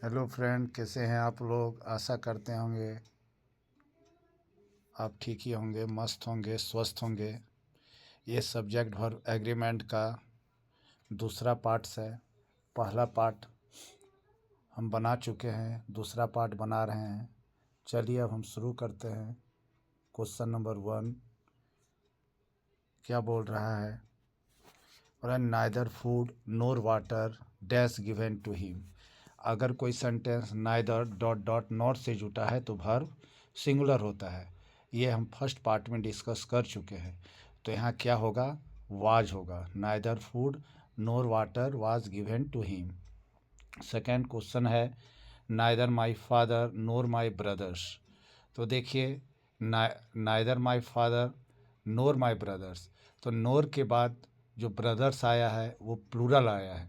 Hello friend, कैसे हैं आप लोग। आशा करते होंगे आप ठीक ही होंगे, मस्त होंगे, स्वस्थ होंगे। ये सब्जेक्ट वर्ब एग्रीमेंट का दूसरा पार्ट है। पहला पार्ट हम बना चुके हैं, दूसरा पार्ट बना रहे हैं। चलिए अब हम शुरू करते हैं। क्वेश्चन नंबर 1 क्या बोल रहा है। और neither food nor water dash given to him. अगर कोई sentence neither dot dot not से जुटा है तो वर्ब सिंगुलर होता है। ये हम फर्स्ट पार्ट में डिस्कस कर चुके हैं। तो यहाँ क्या होगा, वाज होगा। Neither food nor water was given to him. Second question है neither my father nor my brothers. तो देखिए neither my father nor my brothers, तो नोर के बाद जो ब्रदर्स आया है वो प्लूरल आया है,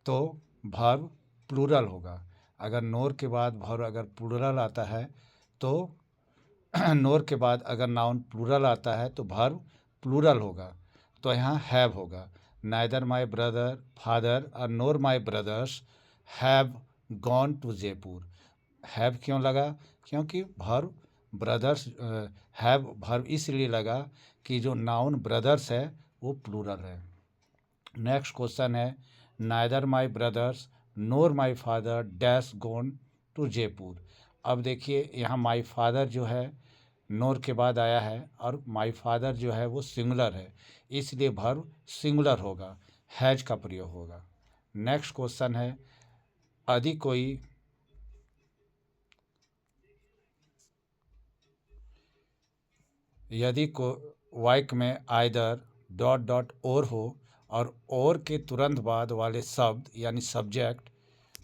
तो वर्ब प्लूरल होगा। अगर नोर के बाद वर्ब अगर प्लूरल आता है तो नोर के बाद अगर नाउन प्लूरल आता है तो वर्ब प्लूरल होगा। तो यहाँ हैव होगा। नाइदर माई ब्रदर फादर और nor my brothers have gone to Jaipur. Have क्यों लगा, क्योंकि वर्ब ब्रदर्स हैव वर्ब इसलिए लगा कि जो नाउन ब्रदर्स है वो प्लूरल है। नेक्स्ट क्वेश्चन है neither my brothers nor my father dash gone to Jaipur. अब देखिए यहाँ माई फादर जो है नोर के बाद आया है और माई फादर जो है वो सिंगुलर है, इसलिए वर्ब सिंगुलर होगा, हैज का प्रयोग होगा। नेक्स्ट क्वेश्चन है यदि कोई यदि को वाक्य में आइदर डॉट डॉट और के तुरंत बाद वाले शब्द यानी सब्जेक्ट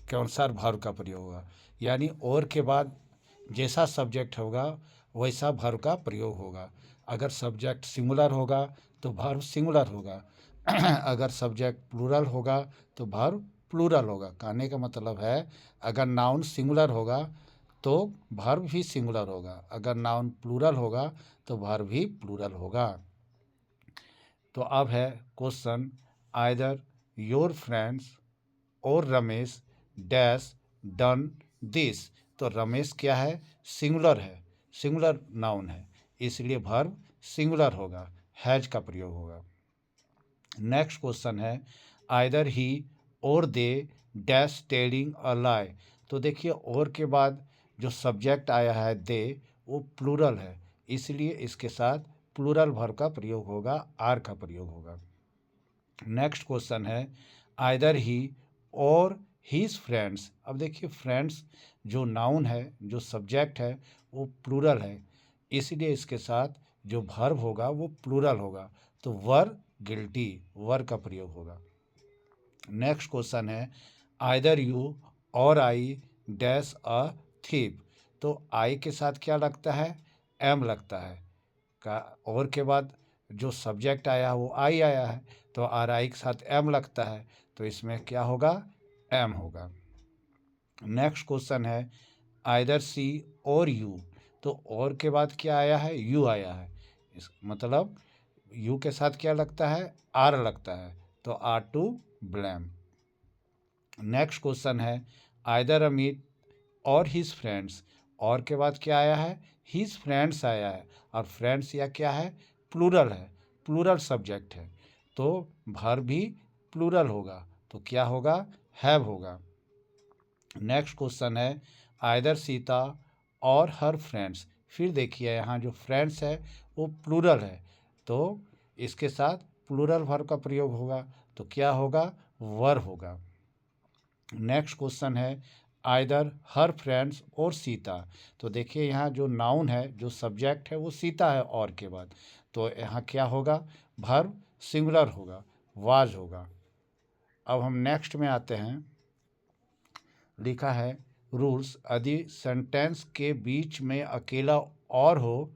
के अनुसार वर्ब का प्रयोग होगा। यानी और के बाद जैसा सब्जेक्ट होगा वैसा वर्ब का प्रयोग होगा। अगर सब्जेक्ट सिंगुलर होगा तो वर्ब सिंगुलर होगा अगर सब्जेक्ट प्लूरल होगा तो वर्ब प्लूरल होगा। कहने का मतलब है अगर नाउन सिंगुलर होगा तो वर्ब भी सिंगुलर होगा, अगर नाउन प्लूरल होगा तो वर्ब भी प्लूरल होगा। तो अब है क्वेश्चन आइदर योर फ्रेंड्स और रमेश डैश डन दिस। तो रमेश क्या है, सिंगुलर है, सिंगुलर नाउन है, इसलिए वर्ब सिंगुलर होगा, हैज का प्रयोग होगा। नेक्स्ट क्वेश्चन है आइदर ही और दे डैश टेलिंग अ लाई। तो देखिए और के बाद जो सब्जेक्ट आया है दे वो प्लूरल है, इसलिए इसके साथ प्लूरल वर्ब का प्रयोग होगा, आर का प्रयोग होगा। नेक्स्ट क्वेश्चन है आइदर ही और हीज फ्रेंड्स। अब देखिए फ्रेंड्स जो नाउन है, जो सब्जेक्ट है वो प्लूरल है, इसलिए इसके साथ जो वर्ब होगा वो प्लूरल होगा, तो वर गिल्टी वर का प्रयोग होगा। नेक्स्ट क्वेश्चन है आइदर यू और आई डैश अ थीप। तो आई के साथ क्या लगता है, एम लगता है का, और के बाद जो सब्जेक्ट आया है वो आई आया है, तो आर आई के साथ एम लगता है, तो इसमें क्या होगा, एम होगा। नेक्स्ट क्वेश्चन है आइदर सी और यू। तो और के बाद क्या आया है, यू आया है, इस मतलब यू के साथ क्या लगता है, आर लगता है, तो are to blame. Next question है आइदर अमित और हिज फ्रेंड्स। और के बाद क्या आया है, हिज फ्रेंड्स आया है, और फ्रेंड्स या क्या है, प्लूरल है, प्लूरल सब्जेक्ट है, तो वर्ब भी प्लूरल होगा, तो क्या होगा, हैव होगा। नेक्स्ट क्वेश्चन है आइदर सीता और हर फ्रेंड्स। फिर देखिए यहाँ जो फ्रेंड्स है वो प्लूरल है, तो इसके साथ प्लूरल वर्ब का प्रयोग होगा, तो क्या होगा, वर होगा। नेक्स्ट क्वेश्चन है आइदर हर फ्रेंड्स और सीता। तो देखिए यहाँ जो नाउन है, जो सब्जेक्ट है वो सीता है और के बाद, तो यहाँ क्या होगा, वर्ब सिंगुलर होगा, वाज होगा। अब हम नेक्स्ट में आते हैं। लिखा है रूल्स यदि सेंटेंस के बीच में अकेला और हो,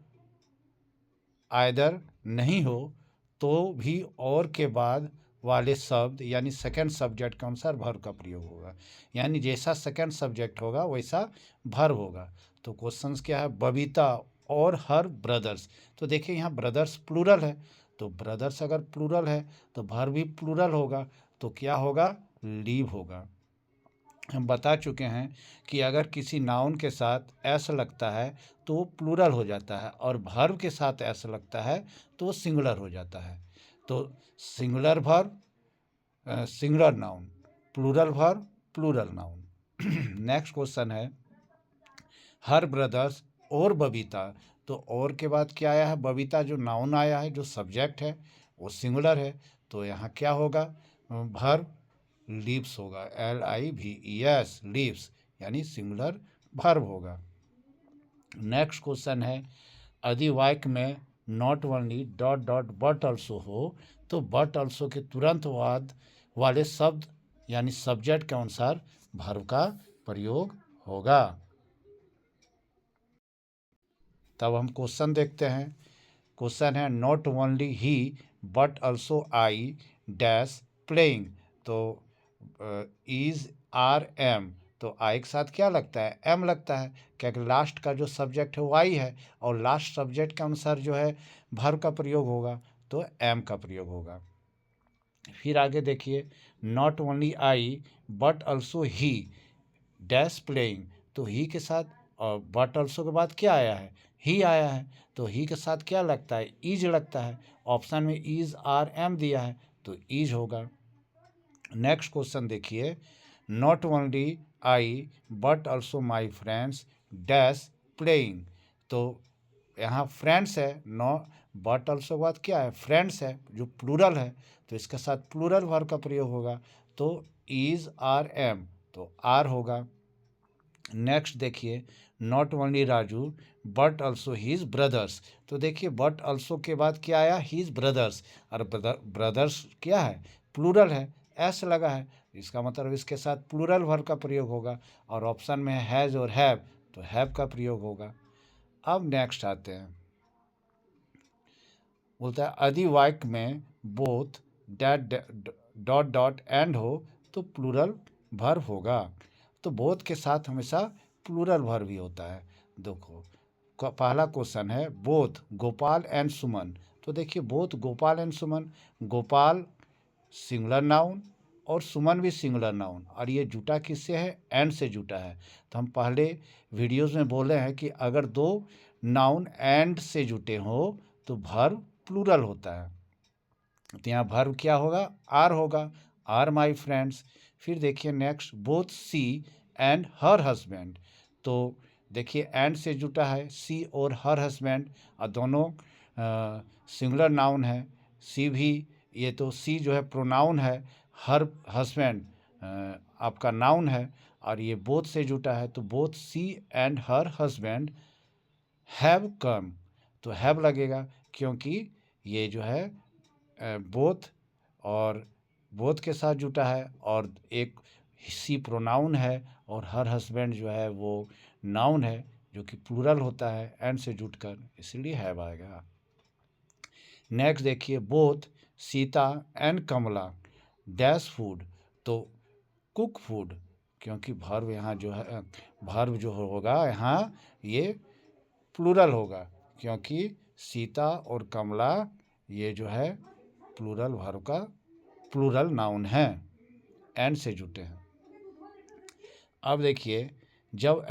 आइदर नहीं हो, तो भी और के बाद वाले शब्द यानी सेकंड सब्जेक्ट के अनुसार वर्ब का प्रयोग होगा। यानी जैसा सेकंड सब्जेक्ट होगा वैसा वर्ब होगा। तो क्वेश्चंस क्या है, बबीता और हर ब्रदर्स। तो देखिए यहाँ ब्रदर्स प्लूरल है, तो ब्रदर्स अगर प्लूरल है तो वर्ब भी प्लूरल होगा, तो क्या होगा, लीव होगा। हम बता चुके हैं कि अगर किसी नाउन के साथ एस लगता है तो वो प्लूरल हो जाता है, और वर्ब के साथ एस लगता है तो वो सिंगुलर हो जाता है। तो singular verb singular noun, plural verb plural noun. Next question है हर ब्रदर्स और बबीता। तो और के बाद क्या आया है? बबीता जो नाउन आया है, जो सब्जेक्ट है वो सिंगुलर है, तो यहाँ क्या होगा? वर्ब लीव्स होगा, LIVES लीव्स, यानी सिंगुलर वर्ब होगा। नेक्स्ट क्वेश्चन है यदि वाक्य में not only dot dot but also हो, तो बट ऑल्सो के तुरंत बाद वाले शब्द यानी सब्जेक्ट के अनुसार वर्ब का प्रयोग होगा। तब हम क्वेश्चन देखते हैं। क्वेश्चन है not only he but also I dash playing. तो इज आर एम, तो आई के साथ क्या लगता है? एम लगता है, क्योंकि लास्ट का जो सब्जेक्ट है वो आई है, और लास्ट सब्जेक्ट के अनुसार जो है वर्ब का प्रयोग होगा, तो एम का प्रयोग होगा। फिर आगे देखिए not only I but also he dash playing. तो ही के साथ और बट ऑल्सो के बाद क्या आया है? ही आया है, तो ही के साथ क्या लगता है? इज लगता है। ऑप्शन में इज आर एम दिया है, तो इज होगा। नेक्स्ट क्वेश्चन देखिए not only I but also my friends dash playing. तो यहाँ फ्रेंड्स है, नो बट ऑल्सो के बाद क्या है? फ्रेंड्स है, जो प्लूरल है, तो इसके साथ प्लूरल वर्ब का प्रयोग होगा, तो इज आर एम, तो आर होगा। नेक्स्ट देखिए not only Raju but also his brothers. तो देखिए बट ऑल्सो के बाद क्या आया? हीज ब्रदर्स, और ब्रदर्स क्या है? प्लूरल है, एस लगा है, इसका मतलब इसके साथ प्लूरल वर्ब का प्रयोग होगा, और ऑप्शन में हैज़ और हैव, तो हैव का प्रयोग होगा। अब नेक्स्ट आते हैं, बोलता है यदि वाक्य में both that dot dot and हो तो प्लूरल वर्ब होगा। तो बोथ के साथ हमेशा प्लूरल वर्ब ही होता है। देखो पहला क्वेश्चन है बोथ गोपाल एंड सुमन। तो देखिए both Gopal and Suman, Gopal singular noun और सुमन भी सिंगुलर नाउन, और ये जुटा किससे है? एंड से जुटा है। तो हम पहले वीडियोज़ में बोले हैं कि अगर दो नाउन एंड से जुटे हो तो वर्ब प्लूरल होता है। तो यहाँ वर्ब क्या होगा? आर होगा, आर माई फ्रेंड्स। फिर देखिए next both she and her husband. तो देखिए एंड से जुटा है सी और हर हस्बैंड, और दोनों सिंगुलर नाउन है। सी भी, ये तो सी जो है प्रोनाउन है, हर हस्बैंड आपका नाउन है, और ये बोथ से जुटा है, तो both she and her husband have come, तो हैव लगेगा, क्योंकि ये जो है बोथ और बोथ के साथ जुटा है, और एक सी प्रोनाउन है, और हर हस्बैंड जो है वो नाउन है जो कि प्लूरल होता है एंड से जुटकर, इसलिए हैव आएगा। नेक्स्ट देखिए both Sita and Kamala dash food. तो कुक फूड, क्योंकि वर्ब यहाँ जो है वर्ब जो होगा यहाँ ये प्लूरल होगा, क्योंकि सीता और कमला ये जो है प्लूरल वर्ब का प्लूरल नाउन है, एंड से जुटे हैं। अब देखिए जब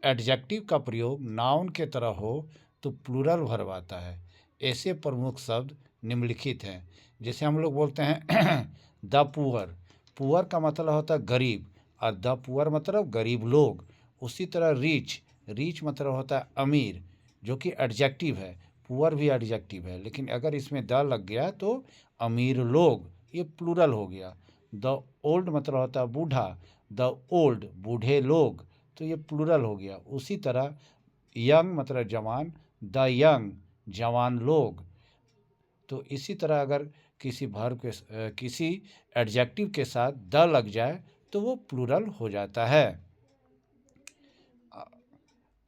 एडजेक्टिव का प्रयोग नाउन के तरह हो तो प्लूरल वर्ब आता है। ऐसे प्रमुख शब्द निम्नलिखित हैं, जैसे हम लोग बोलते हैं द पुअर। पुअर का मतलब होता है गरीब, और द पुअर मतलब गरीब लोग। उसी तरह रिच, रिच मतलब होता है अमीर, जो कि एडजेक्टिव है। पुअर भी एडजेक्टिव है, लेकिन अगर इसमें द लग गया तो अमीर लोग, ये प्लूरल हो गया। द ओल्ड मतलब होता है बूढ़ा, द ओल्ड बूढ़े लोग, तो ये प्लूरल हो गया। उसी तरह यंग मतलब जवान, द यंग जवान लोग। तो इसी तरह अगर किसी वर्ब के किसी एडजेक्टिव के साथ द लग जाए तो वो प्लूरल हो जाता है।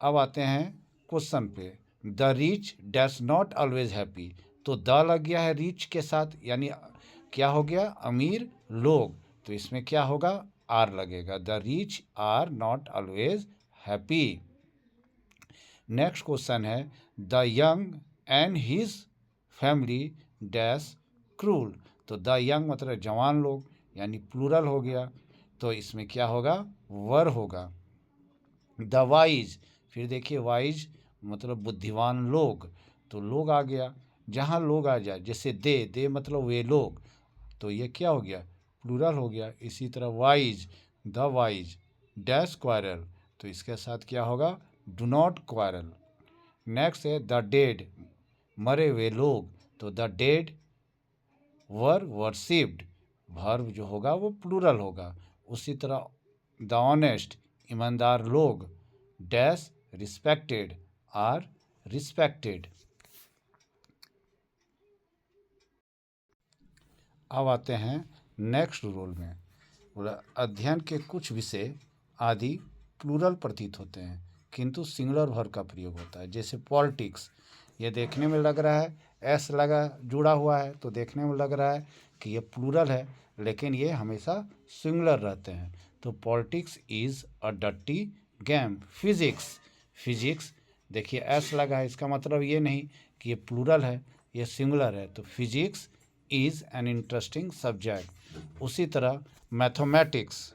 अब आते हैं क्वेश्चन पे, the rich dash not always happy. तो द लग गया है रिच के साथ, यानी क्या हो गया? अमीर लोग, तो इसमें क्या होगा? आर लगेगा, the rich are not always happy. Next question है the young and his family dash cruel. तो द यंग मतलब जवान लोग, यानी प्लूरल हो गया, तो इसमें क्या होगा, वर होगा। द वाइज, फिर देखिए वाइज मतलब बुद्धिमान लोग, तो लोग आ गया, जहाँ लोग आ जाए, जैसे दे मतलब वे लोग, तो ये क्या हो गया, प्लूरल हो गया। इसी तरह wise, the wise dash quarrel, तो इसके साथ क्या होगा, डू नॉट क्वारल। नेक्स्ट है द डेड, मरे हुए लोग, तो the dead were worshipped, verb जो होगा वो प्लूरल होगा। उसी तरह द ऑनेस्ट, ईमानदार लोग, डैश रिस्पेक्टेड, आर रिस्पेक्टेड। अब आते हैं नेक्स्ट रूल में। बोला अध्ययन के कुछ विषय आदि प्लूरल प्रतीत होते हैं किंतु सिंगुलर वर्ब का प्रयोग होता है। जैसे पॉलिटिक्स, ये देखने में लग रहा है एस लगा जुड़ा हुआ है, तो देखने में लग रहा है कि ये प्लूरल है, लेकिन ये हमेशा सिंगुलर रहते हैं। तो politics is a dirty game. Physics, physics देखिए एस लगा है, इसका मतलब ये नहीं कि ये प्लूरल है, ये सिंगुलर है। तो physics is an interesting subject. उसी तरह मैथमेटिक्स,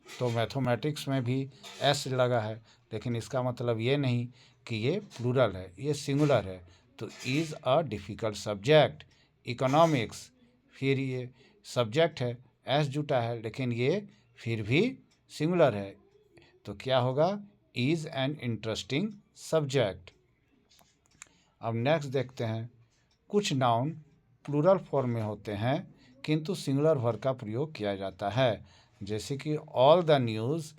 तो मैथमेटिक्स में भी एस लगा है, लेकिन इसका मतलब ये नहीं कि ये प्लूरल है, ये सिंगुलर है। तो is a difficult subject. Economics, फिर ये सब्जेक्ट है, एस जुटा है, लेकिन ये फिर भी सिंगुलर है, तो क्या होगा, इज़ एन इंटरेस्टिंग सब्जेक्ट। अब नेक्स्ट देखते हैं, कुछ नाउन प्लूरल फॉर्म में होते हैं किंतु सिंगुलर वर्ब का प्रयोग किया जाता है। जैसे कि all the news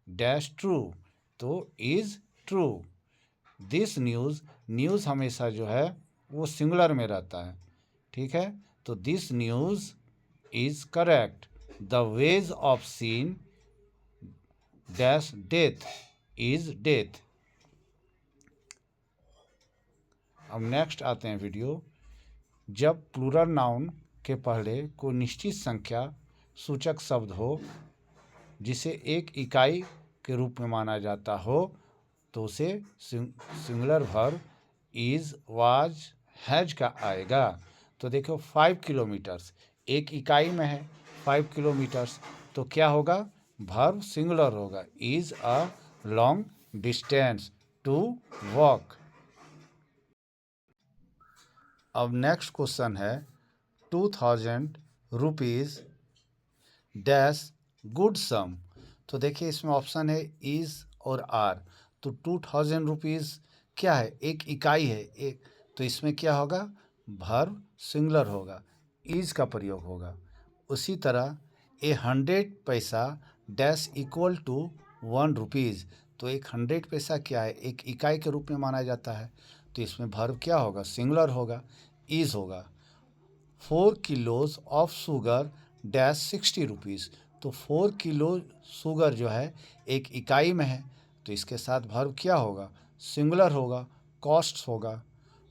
dash true, तो is true. This news, news हमेशा जो है वो सिंगुलर में रहता है, ठीक है। तो this news is correct. The wages of sin dash death is death. अब नेक्स्ट आते हैं वीडियो। जब प्लूरल नाउन के पहले कोई निश्चित संख्या सूचक शब्द हो जिसे एक इकाई के रूप में माना जाता हो, तो उसे singular verb is, was, has का आएगा। तो देखो 5 किलोमीटर्स एक इकाई में है, 5 किलोमीटर्स, तो क्या होगा, वर्ब सिंगुलर होगा, is a long distance to walk. अब नेक्स्ट क्वेश्चन है 2000 रुपीज़ डैश गुड सम। तो देखिए इसमें ऑप्शन है इज़ और आर। तो 2000 रुपीज़ क्या है, एक इकाई है, एक, तो इसमें क्या होगा, वर्ब सिंगुलर होगा, इज़ का प्रयोग होगा। उसी तरह 100 पैसा डैश इक्वल टू 1 रुपीज़, तो 100 पैसा क्या है, एक इकाई के रूप में माना जाता है, तो इसमें वर्ब क्या होगा, सिंगुलर होगा, इज़ होगा। 4 kilos of sugar dash 60 rupees, तो 4 किलो शुगर जो है एक इकाई में है, तो इसके साथ वर्ब क्या होगा, सिंगुलर होगा, कॉस्ट होगा।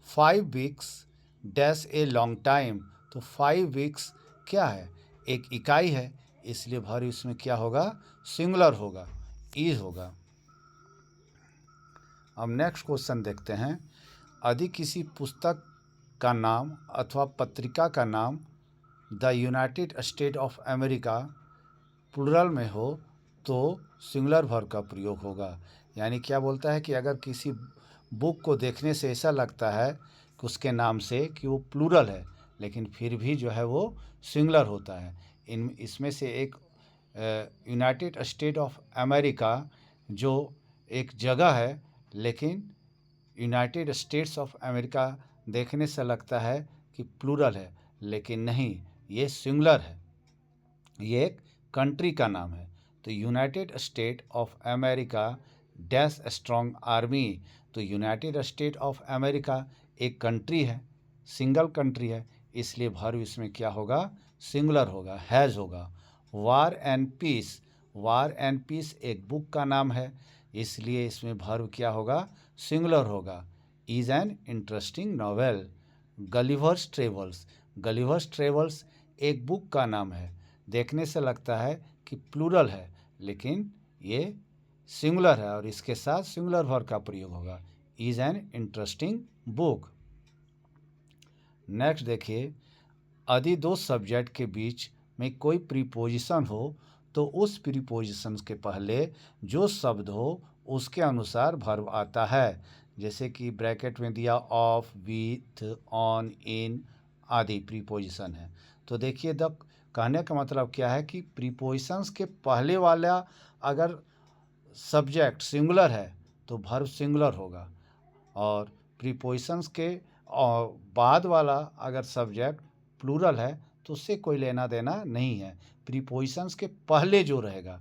5 weeks dash a long time, तो 5 वीक्स क्या है, एक इकाई है, इसलिए वर्ब इसमें क्या होगा, सिंगुलर होगा, इज होगा। अब नेक्स्ट क्वेश्चन देखते हैं। यदि किसी पुस्तक का नाम अथवा पत्रिका का नाम the United State of America plural में हो तो सिंगुलर वर्ब का प्रयोग होगा। यानी क्या बोलता है कि अगर किसी बुक को देखने से ऐसा लगता है कि उसके नाम से कि वो प्लूरल है, लेकिन फिर भी जो है वो सिंगुलर होता है। इसमें से एक यूनाइटेड स्टेट ऑफ अमेरिका जो एक जगह है, लेकिन यूनाइटेड स्टेट्स ऑफ अमेरिका देखने से लगता है कि प्लूरल है, लेकिन नहीं, ये सिंगुलर है, ये एक कंट्री का नाम है। तो United State of America dash strong army, तो यूनाइटेड स्टेट ऑफ अमेरिका एक कंट्री है, सिंगल कंट्री है, इसलिए वर्ब इसमें क्या होगा, सिंगुलर होगा, हैज़ होगा। War and peace, war and peace एक बुक का नाम है, इसलिए इसमें वर्ब क्या होगा, सिंगुलर होगा, is an interesting novel. Gulliver's travels, Gulliver's travels एक बुक का नाम है, देखने से लगता है कि प्लूरल है, लेकिन ये सिंगुलर है और इसके साथ सिंगुलर वर्ब का प्रयोग होगा, is an interesting book. Next देखिए, यदि दो सब्जेक्ट के बीच में कोई प्रीपोजिशन हो तो उस प्रीपोजिशन के पहले जो शब्द हो उसके अनुसार वर्ब आता है। जैसे कि ब्रैकेट में दिया ऑफ, विथ, ऑन, इन आदि प्रीपोजिशन है। तो देखिए द कहने का मतलब क्या है कि प्रीपोजिशंस के पहले वाला अगर सब्जेक्ट सिंगुलर है तो वर्ब सिंगुलर होगा, और प्रीपोजिशंस के बाद वाला अगर सब्जेक्ट प्लूरल है तो उससे कोई लेना देना नहीं है। प्रीपोजिशंस के पहले जो रहेगा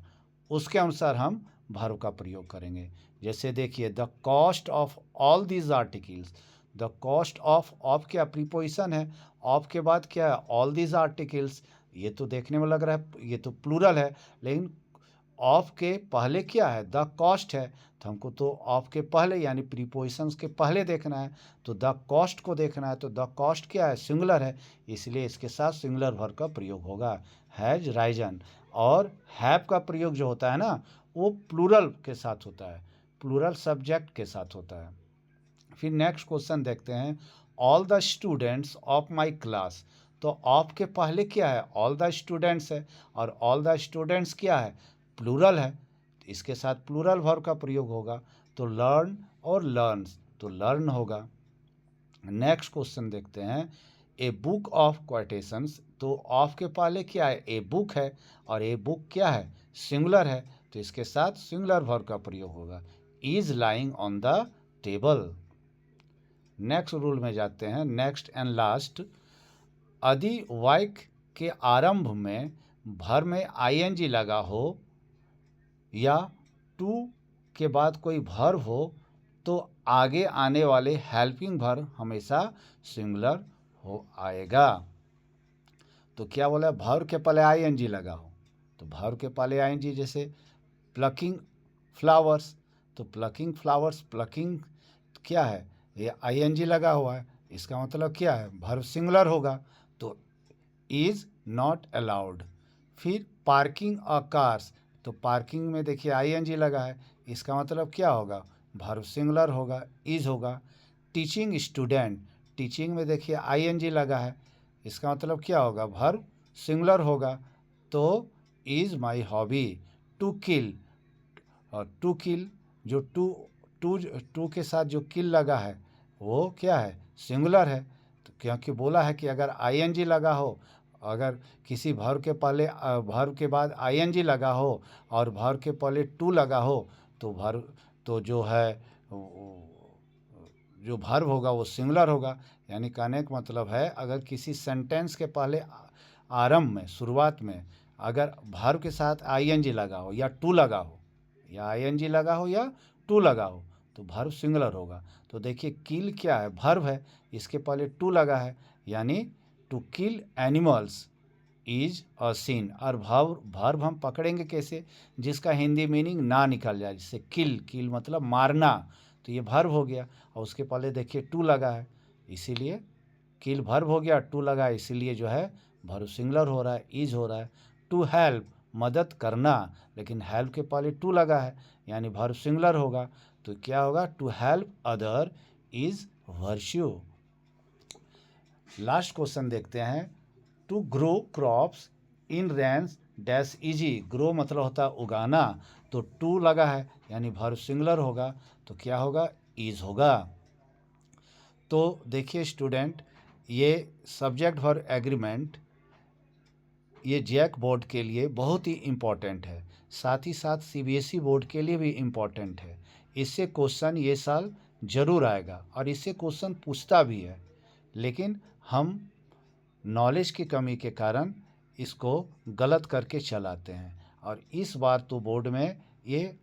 उसके अनुसार हम वर्ब का प्रयोग करेंगे। जैसे देखिए the cost of all these articles, the cost of क्या प्रीपोजिशन है, ऑफ के बाद क्या है ऑल दीज आर्टिकल्स। ये तो देखने में लग रहा है ये तो प्लूरल है, लेकिन ऑफ के पहले क्या है द कॉस्ट है, तो हमको तो ऑफ के पहले यानी प्रीपोजिशंस के पहले देखना है, तो द कॉस्ट को देखना है। तो द कॉस्ट क्या है सिंगुलर है, इसलिए इसके साथ सिंगुलर वर्ब का प्रयोग होगा, हैज राइजन। और हैव का प्रयोग जो होता है ना वो प्लूरल के साथ होता है, प्लूरल सब्जेक्ट के साथ होता है। फिर नेक्स्ट क्वेश्चन देखते हैं, all the students of my class. तो ऑफ के पहले क्या है ऑल द स्टूडेंट्स है, और ऑल द स्टूडेंट्स क्या है प्लूरल है, इसके साथ प्लूरल वर्ब का प्रयोग होगा। तो लर्न और लर्न्स, तो लर्न होगा। नेक्स्ट क्वेश्चन देखते हैं, ए बुक ऑफ क्वाटेशंस। तो ऑफ के पहले क्या है ए बुक है, और ए बुक क्या है सिंगुलर है, तो इसके साथ सिंगुलर वर्ब का प्रयोग होगा, is lying on the table. Next rule में जाते हैं, नेक्स्ट एंड लास्ट। यदि वाक्य के आरंभ में वर्ब में आईएनजी लगा हो या टू के बाद कोई वर्ब हो तो आगे आने वाले हेल्पिंग वर्ब हमेशा सिंगुलर हो आएगा। तो क्या बोला वर्ब के पहले आईएनजी लगा हो, तो वर्ब के पहले आईएनजी, जैसे प्लकिंग फ्लावर्स, तो प्लकिंग फ्लावर्स, प्लकिंग क्या है ये आईएनजी लगा हुआ है, इसका मतलब क्या है वर्ब सिंगुलर होगा, तो इज नॉट अलाउड। फिर पार्किंग अ कार्स, तो पार्किंग में देखिए आईएनजी लगा है, इसका मतलब क्या होगा वर्ब सिंगुलर होगा, इज होगा। टीचिंग स्टूडेंट, टीचिंग में देखिए आईएनजी लगा है, इसका मतलब क्या होगा वर्ब सिंगुलर होगा, तो is my hobby. To kill, और टू किल जो टू टू टू के साथ जो किल लगा है वो क्या है सिंगुलर है, तो क्योंकि बोला है कि अगर आईएनजी लगा हो, अगर किसी वर्ब के पहले वर्ब के बाद आईएनजी लगा हो और वर्ब के पहले टू लगा हो तो वर्ब तो जो है जो वर्ब होगा वो सिंगुलर होगा। यानी कहने का मतलब है अगर किसी सेंटेंस के पहले आरंभ में शुरुआत में अगर वर्ब के साथ आईएनजी लगा हो या टू लगा हो, या आईएनजी लगा हो या टू लगा हो तो वर्ब सिंगुलर होगा। तो देखिए किल क्या है वर्ब है, इसके पहले टू लगा है, यानी to kill animals is a sin. और वर्ब हम पकड़ेंगे कैसे जिसका हिंदी मीनिंग ना निकल जाए, जैसे किल, किल मतलब मारना, तो ये वर्ब हो गया, और उसके पहले देखिए टू लगा है, इसीलिए किल वर्ब हो गया, टू लगा है, इसीलिए जो है वर्ब सिंगुलर हो रहा है, इज हो रहा है। टू हेल्प मदद करना, लेकिन हेल्प के पहले टू लगा है यानी वर्ब सिंगुलर होगा, तो क्या होगा to help other is virtue. Last question देखते हैं, to grow crops in rains dash easy. Grow मतलब होता है उगाना, तो टू लगा है यानी वर्ब सिंगुलर होगा, तो क्या होगा इज होगा। तो देखिए स्टूडेंट, ये सब्जेक्ट वर्ब एग्रीमेंट ये जैक बोर्ड के लिए बहुत ही इम्पॉर्टेंट है, साथ ही साथ सीबीएसई बोर्ड के लिए भी इम्पॉर्टेंट है। इससे क्वेश्चन ये साल ज़रूर आएगा और इससे क्वेश्चन पूछता भी है, लेकिन हम नॉलेज की कमी के कारण इसको गलत करके चलाते हैं, और इस बार तो बोर्ड में ये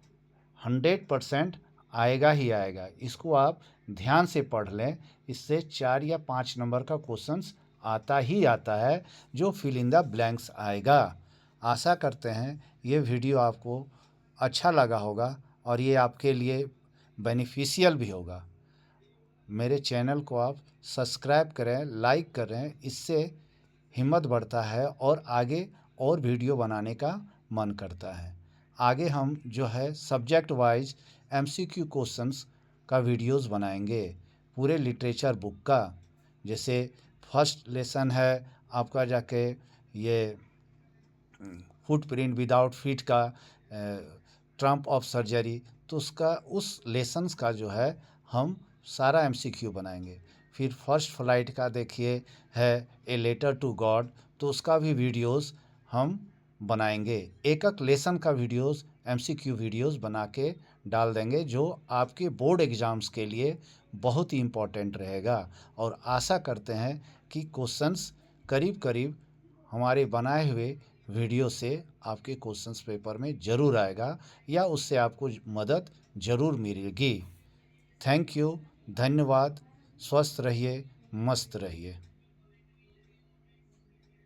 100% आएगा ही आएगा। इसको आप ध्यान से पढ़ लें, इससे 4 या 5 नंबर का क्वेश्चंस आता ही आता है जो फिल इन द ब्लैंक्स आएगा। आशा करते हैं ये वीडियो आपको अच्छा लगा होगा और ये आपके लिए बेनिफिशियल भी होगा। मेरे चैनल को आप सब्सक्राइब करें, लाइक करें, इससे हिम्मत बढ़ता है और आगे और वीडियो बनाने का मन करता है। आगे हम जो है सब्जेक्ट वाइज एमसीक्यू क्वेश्चंस का वीडियोस बनाएंगे पूरे लिटरेचर बुक का, जैसे फर्स्ट लेसन है आपका जाके ये फुटप्रिंट विदाउट फीट का ट्रम्प ऑफ सर्जरी, तो उसका उस लेसन्स का जो है हम सारा एमसीक्यू बनाएंगे। फिर फर्स्ट फ्लाइट का देखिए है ए लेटर टू गॉड, तो उसका भी वीडियोस हम बनाएंगे। एक एक लेसन का वीडियोस एमसीक्यू वीडियोस बना के डाल देंगे, जो आपके बोर्ड एग्ज़ाम्स के लिए बहुत ही इम्पोर्टेंट रहेगा। और आशा करते हैं कि क्वेश्चंस करीब करीब हमारे बनाए हुए वीडियो से आपके क्वेश्चंस पेपर में ज़रूर आएगा, या उससे आपको मदद ज़रूर मिलेगी। थैंक यू, धन्यवाद। स्वस्थ रहिए, मस्त रहिए।